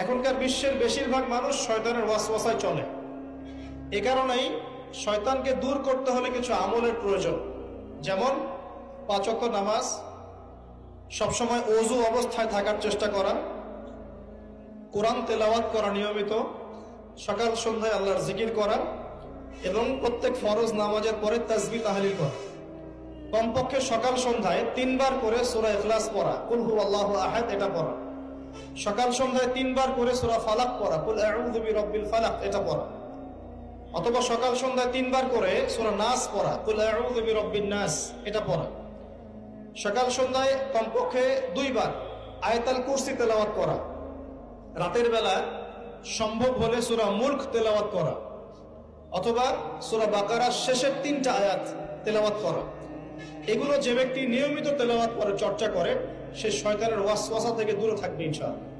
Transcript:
এখনকার বিশ্বের বেশিরভাগ মানুষ শয়তানের ওয়াসওয়াসায় চলে। এ কারণেই শয়তানকে দূর করতে হলে কিছু আমলের প্রয়োজন, যেমন 5 ওয়াক্ত নামাজ, সবসময় ওযু অবস্থায় থাকার চেষ্টা করা, কোরআন তেলাওয়াত করা নিয়মিত, সকাল সন্ধ্যায় আল্লাহর জিকির করা এবং প্রত্যেক ফরজ নামাজের পরে তাসবিহ তাহলিল করা। কমপক্ষে সকাল সন্ধ্যায় 3 বার করে সূরা ইখলাস পড়া, কুল হুয়াল্লাহু আহাদ এটা পড়া। সকাল সন্ধ্যায় 3 বার করে সূরা ফালাক পড়া, কুল আউযু বিরাব্বিল ফালাক এটা পড়া। অথবা সকাল সন্ধ্যায় 3 বার করে সূরা নাস পড়া, কুল আউযু বিরাব্বিন নাস এটা পড়া। সকাল সন্ধ্যায় কমপক্ষে 2 বার আয়াতুল কুরসি তেলাওয়াত করা। রাতের বেলা সম্ভব হলে সূরা মুলক তেলাওয়াত করা, অথবা সূরা বাকারার শেষের 3টা আয়াত তেলাওয়াত করা। এগুলো যে ব্যক্তি নিয়মিত তেলাওয়াত করে চর্চা করে, সে শয়তানের ওয়াসওয়াসা থেকে দূরে থাকবে ইনশাআল্লাহ।